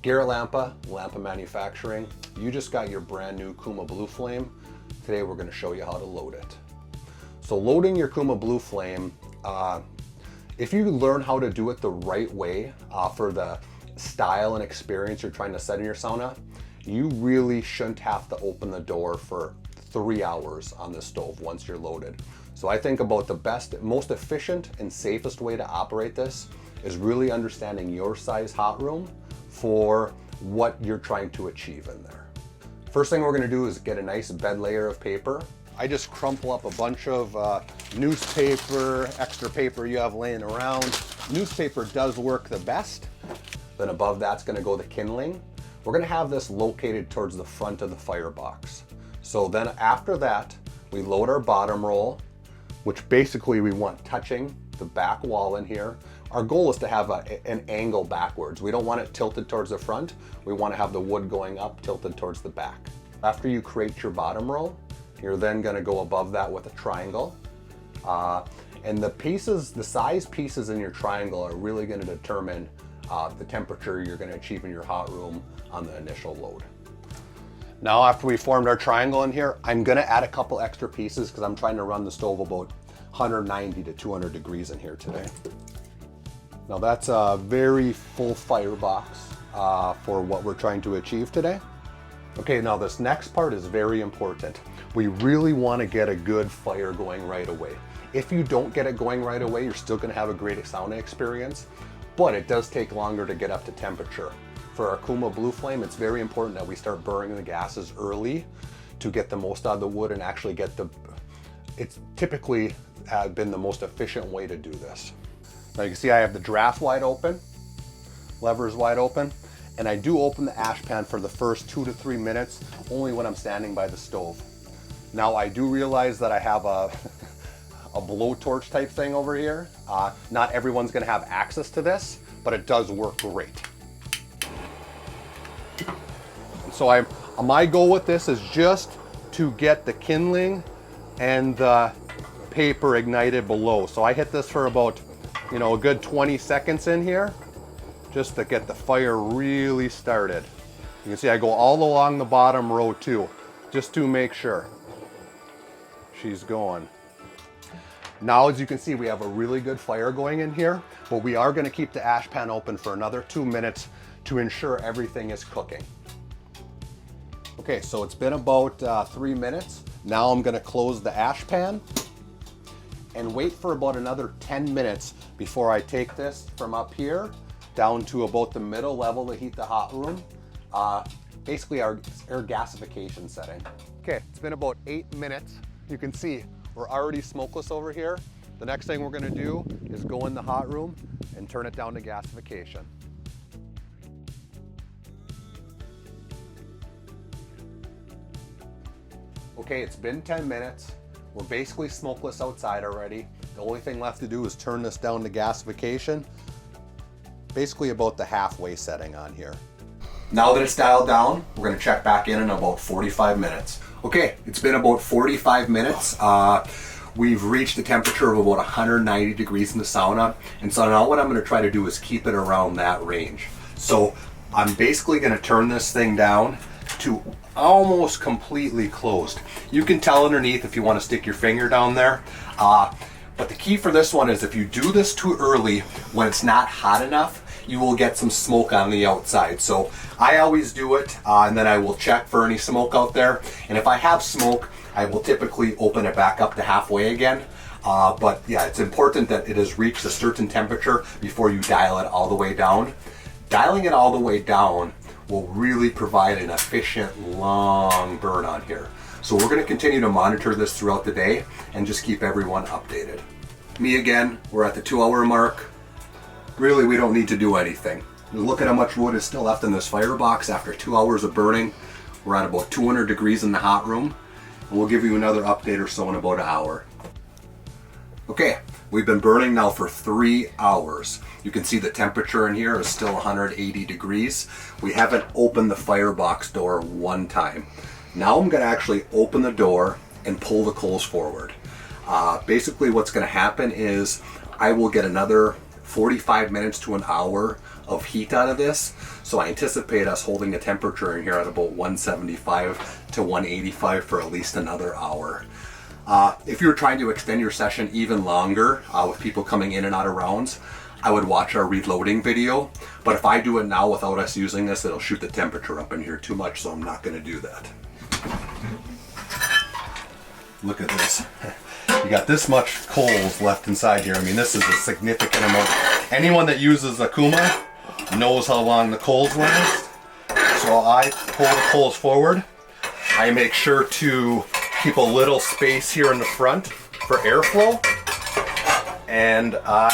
Garrett Lampa Manufacturing. You just got your brand new Kuuma BluFlame. Today we're going to show you how to load it. So loading your Kuuma BluFlame, if you learn how to do it the right way for the style and experience you're trying to set in your sauna, you really shouldn't have to open the door for 3 hours on the stove once you're loaded. So I think about the best, most efficient and safest way to operate this is really understanding your size hot room for what you're trying to achieve in there. First thing we're gonna do is get a nice bed layer of paper. I just crumple up a bunch of newspaper, extra paper you have laying around. Newspaper does work the best. Then above that's gonna go the kindling. We're gonna have this located towards the front of the firebox. So then after that, we load our bottom roll, which basically we want touching the back wall in here. Our goal is to have an angle backwards. We don't want it tilted towards the front. We want to have the wood going up, tilted towards the back. After you create your bottom roll, you're then going to go above that with a triangle. And the pieces, the size pieces in your triangle are really going to determine the temperature you're going to achieve in your hot room on the initial load. Now after we formed our triangle in here, I'm going to add a couple extra pieces because I'm trying to run the stove about 190 to 200 degrees in here today. Now that's a very full firebox for what we're trying to achieve today. Okay, now this next part is very important. We really want to get a good fire going right away. If you don't get it going right away, you're still going to have a great sauna experience, but it does take longer to get up to temperature. For our Kuuma BluFlame, it's very important that we start burning the gases early to get the most out of the wood and actually get it's typically been the most efficient way to do this. Now you can see I have the draft wide open, levers wide open, and I do open the ash pan for the first 2 to 3 minutes, only when I'm standing by the stove. Now I do realize that I have a blowtorch type thing over here. Not everyone's gonna have access to this, but it does work great. And so my goal with this is just to get the kindling and the paper ignited below. So I hit this for about, a good 20 seconds in here, just to get the fire really started. You can see I go all along the bottom row too, just to make sure she's going. Now, as you can see, we have a really good fire going in here, but we are going to keep the ash pan open for another 2 minutes to ensure everything is cooking. Okay, so it's been about 3 minutes. Now I'm going to close the ash pan and wait for about another 10 minutes before I take this from up here down to about the middle level to heat the hot room. Basically our gasification setting. Okay, it's been about 8 minutes. You can see we're already smokeless over here. The next thing we're gonna do is go in the hot room and turn it down to gasification. Okay, it's been 10 minutes. We're basically smokeless outside already. The only thing left to do is turn this down to gasification, basically about the halfway setting on here. Now that it's dialed down, we're gonna check back in about 45 minutes. Okay, it's been about 45 minutes. We've reached a temperature of about 190 degrees in the sauna. And so now what I'm gonna try to do is keep it around that range. So I'm basically gonna turn this thing down to almost completely closed. You can tell underneath if you want to stick your finger down there. But the key for this one is if you do this too early, when it's not hot enough, you will get some smoke on the outside. So I always do it and then I will check for any smoke out there. And if I have smoke, I will typically open it back up to halfway again. But yeah, it's important that it has reached a certain temperature before you dial it all the way down. Dialing it all the way down will really provide an efficient, long burn on here. So we're gonna continue to monitor this throughout the day and just keep everyone updated. Me again, we're at the 2 hour mark. Really, we don't need to do anything. Look at how much wood is still left in this firebox after 2 hours of burning. We're at about 200 degrees in the hot room. And we'll give you another update or so in about an hour. Okay, we've been burning now for 3 hours. You can see the temperature in here is still 180 degrees. We haven't opened the firebox door one time. Now I'm gonna actually open the door and pull the coals forward. Basically what's gonna happen is I will get another 45 minutes to an hour of heat out of this. So I anticipate us holding a temperature in here at about 175 to 185 for at least another hour. If you're trying to extend your session even longer with people coming in and out of rounds, I would watch our reloading video. But if I do it now without us using this, it'll shoot the temperature up in here too much, so I'm not going to do that. Look at this. You got this much coals left inside here. I mean, this is a significant amount. Anyone that uses a Kuuma knows how long the coals last. So I pull the coals forward. I make sure to keep a little space here in the front for airflow. And I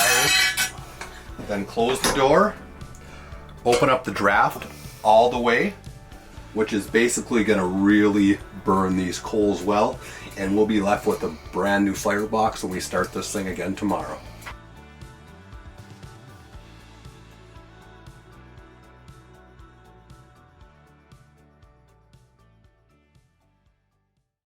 then close the door, open up the draft all the way, which is basically gonna really burn these coals well. And we'll be left with a brand new firebox when we start this thing again tomorrow.